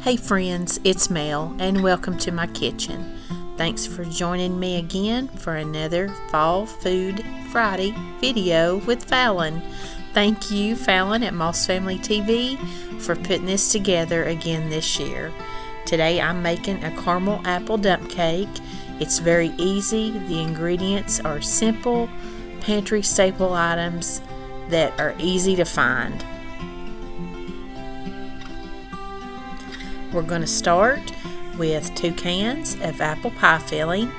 Hey friends, it's Mel and welcome to my kitchen. Thanks for joining me again for another Fall Food Friday video with Falon. Thank you, Falon at Moss Family TV, for putting this together again this year. Today I'm making a caramel apple dump cake. It's very easy. The ingredients are simple, pantry staple items that are easy to find. We're going to start with 2 cans of apple pie filling.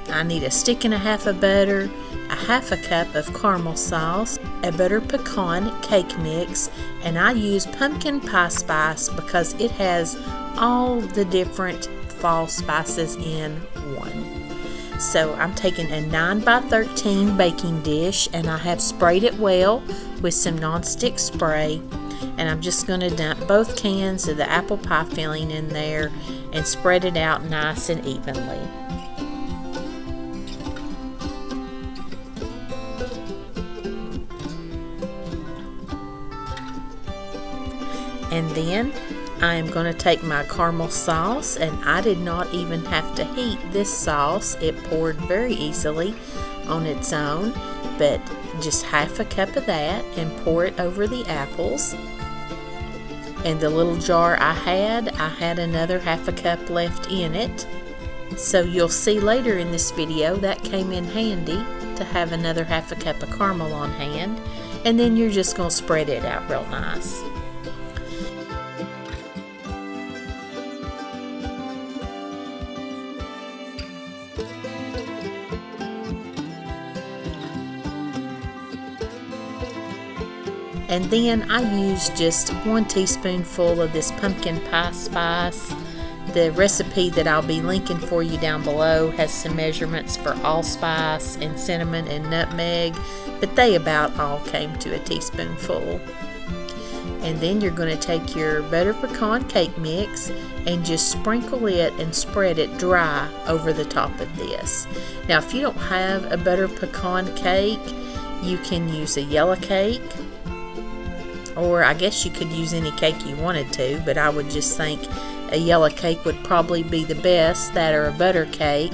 I need a stick and a half of butter, a half a cup of caramel sauce, a butter pecan cake mix, and I use pumpkin pie spice because it has all the different fall spices in one. So I'm taking a 9 by 13 baking dish and I have sprayed it well with some nonstick spray. And I'm just going to dump both cans of the apple pie filling in there and spread it out nice and evenly. And then I am going to take my caramel sauce, and I did not even have to heat this sauce. It poured very easily on its own, but just half a cup of that and pour it over the apples. And the little jar I had another half a cup left in it. So you'll see later in this video that came in handy to have another half a cup of caramel on hand. And then you're just going to spread it out real nice. And then I use just 1 teaspoonful of this pumpkin pie spice. The recipe that I'll be linking for you down below has some measurements for allspice and cinnamon and nutmeg, but they about all came to a teaspoonful. And then you're going to take your butter pecan cake mix and just sprinkle it and spread it dry over the top of this. Now if you don't have a butter pecan cake, you can use a yellow cake. Or I guess you could use any cake you wanted to, but I would just think a yellow cake would probably be the best, that or a butter cake.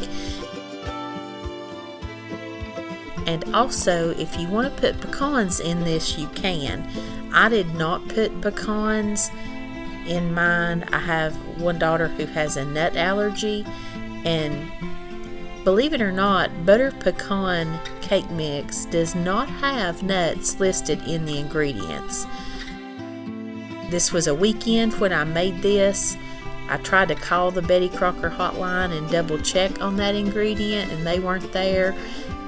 And also, if you want to put pecans in this, you can. I did not put pecans in mine. I have one daughter who has a nut allergy, and believe it or not, butter pecan cake mix does not have nuts listed in the ingredients. This was a weekend when I made this. I tried to call the Betty Crocker hotline and double check on that ingredient, and they weren't there,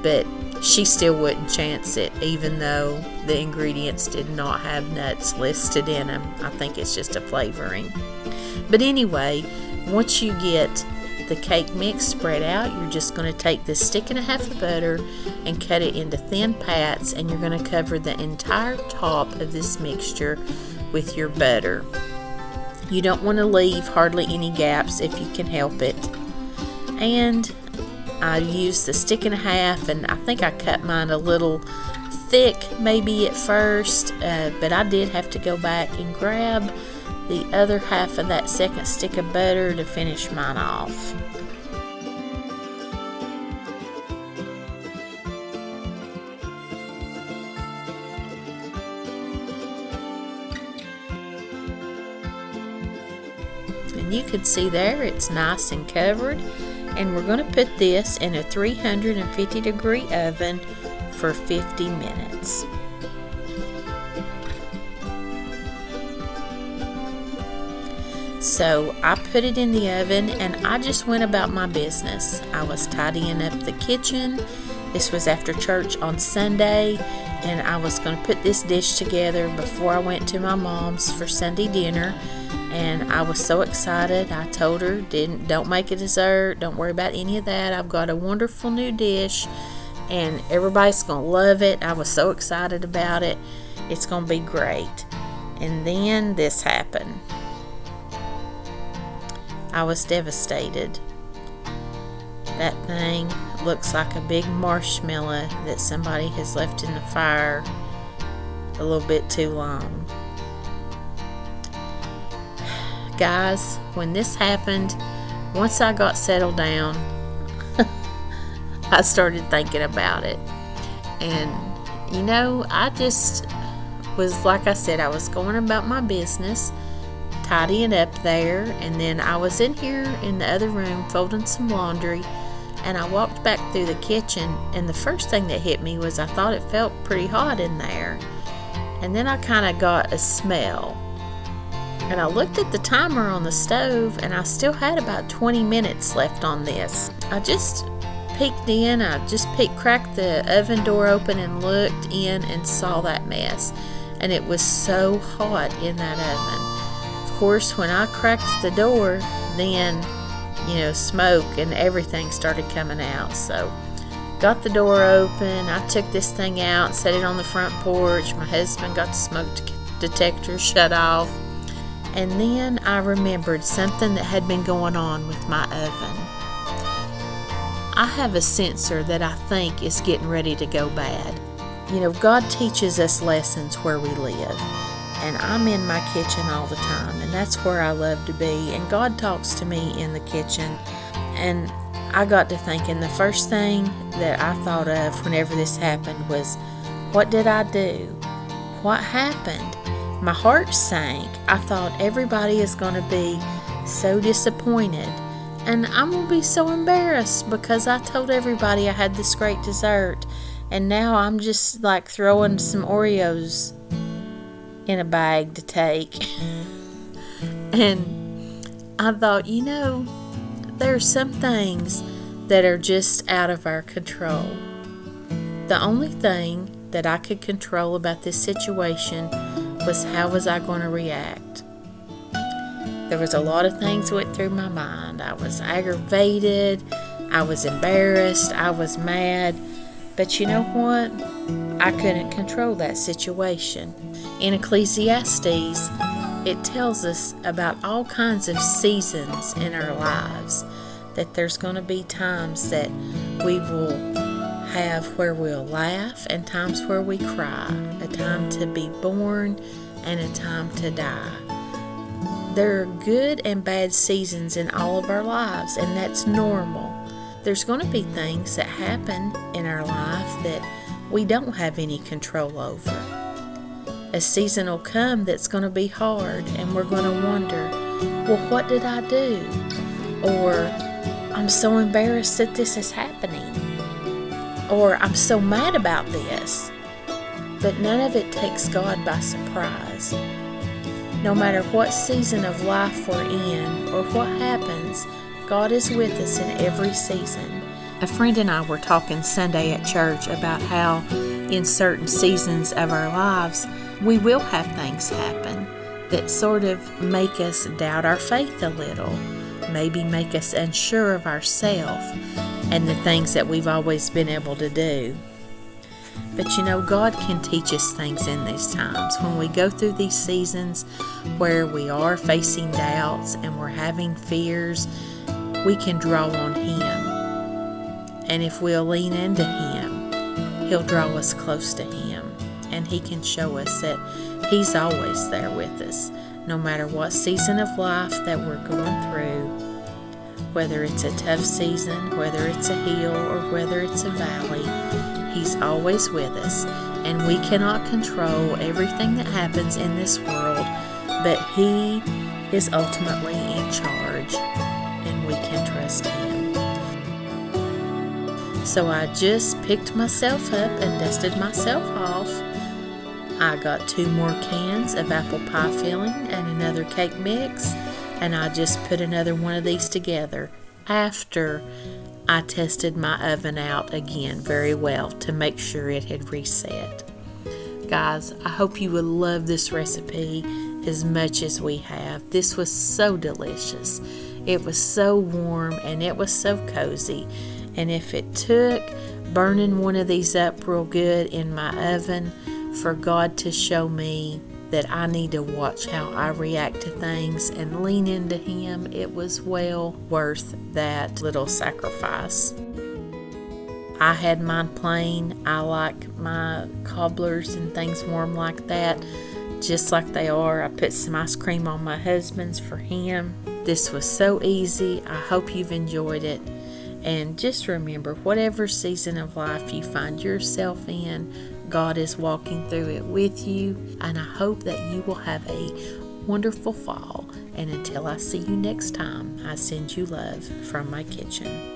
but she still wouldn't chance it even though the ingredients did not have nuts listed in them. I think it's just a flavoring. But anyway, once you get the cake mix spread out, you're just going to take this stick and a half of butter and cut it into thin pats, and you're going to cover the entire top of this mixture with your butter. You don't want to leave hardly any gaps if you can help it. And I used the stick and a half, and I think I cut mine a little thick maybe at first, but I did have to go back and grab the other half of that second stick of butter to finish mine off. And you can see there it's nice and covered, and we're going to put this in a 350 degree oven for 50 minutes. So I put it in the oven and I just went about my business. I was tidying up the kitchen. This was after church on Sunday, and I was going to put this dish together before I went to my mom's for Sunday dinner. And I was so excited. I told her, don't make a dessert, don't worry about any of that. I've got a wonderful new dish and everybody's going to love it. I was so excited about it. It's going to be great. And then this happened. I was devastated. That thing looks like a big marshmallow that somebody has left in the fire a little bit too long. Guys, when this happened, once I got settled down, I started thinking about it. And, I just was, like I said, I was going about my business, tidying up there, and then I was in here in the other room folding some laundry, and I walked back through the kitchen, and the first thing that hit me was I thought it felt pretty hot in there. And then I kind of got a smell. And I looked at the timer on the stove, and I still had about 20 minutes left on this. I just peeked in, cracked the oven door open and looked in and saw that mess. And it was so hot in that oven. Of course, when I cracked the door, then, smoke and everything started coming out. So, got the door open, I took this thing out, set it on the front porch. My husband got the smoke detector shut off. And then I remembered something that had been going on with my oven. I have a sensor that I think is getting ready to go bad. God teaches us lessons where we live. And I'm in my kitchen all the time, and that's where I love to be. And God talks to me in the kitchen. And I got to thinking, the first thing that I thought of whenever this happened was, what did I do? What happened? My heart sank. I thought everybody is going to be so disappointed, and I'm going to be so embarrassed because I told everybody I had this great dessert, and now I'm just like throwing some Oreos in a bag to take. And I thought, there are some things that are just out of our control. The only thing that I could control about this situation was how was I going to react. There was a lot of things that went through my mind. I was aggravated, I was embarrassed, I was mad. But you know what? I couldn't control that situation. In Ecclesiastes, it tells us about all kinds of seasons in our lives, that there's going to be times that we will have where we'll laugh and times where we cry, a time to be born and a time to die. There are good and bad seasons in all of our lives, and that's normal. There's going to be things that happen in our life that we don't have any control over. A season will come that's going to be hard, and we're going to wonder, well, what did I do? Or, I'm so embarrassed that this is happening. Or, I'm so mad about this. But none of it takes God by surprise. No matter what season of life we're in or what happens, God is with us in every season. A friend and I were talking Sunday at church about how in certain seasons of our lives, we will have things happen that sort of make us doubt our faith a little, maybe make us unsure of ourselves and the things that we've always been able to do. But God can teach us things in these times. When we go through these seasons where we are facing doubts and we're having fears, we can draw on Him. And if we'll lean into Him, He'll draw us close to Him. And He can show us that He's always there with us, no matter what season of life that we're going through. Whether it's a tough season, whether it's a hill, or whether it's a valley, He's always with us. And we cannot control everything that happens in this world, but He is ultimately in charge, and we can trust Him. So I just picked myself up and dusted myself off. I got 2 more cans of apple pie filling and another cake mix, and I just put another one of these together after I tested my oven out again very well to make sure it had reset. Guys, I hope you will love this recipe as much as we have. This was so delicious. It was so warm and it was so cozy. And if it took burning one of these up real good in my oven for God to show me that I need to watch how I react to things and lean into Him, it was well worth that little sacrifice. I had mine plain. I like my cobblers and things warm like that. just like they are. I put some ice cream on my husband's for him. This was so easy. I hope you've enjoyed it. And just remember, whatever season of life you find yourself in, God is walking through it with you. And I hope that you will have a wonderful fall. And until I see you next time, I send you love from my kitchen.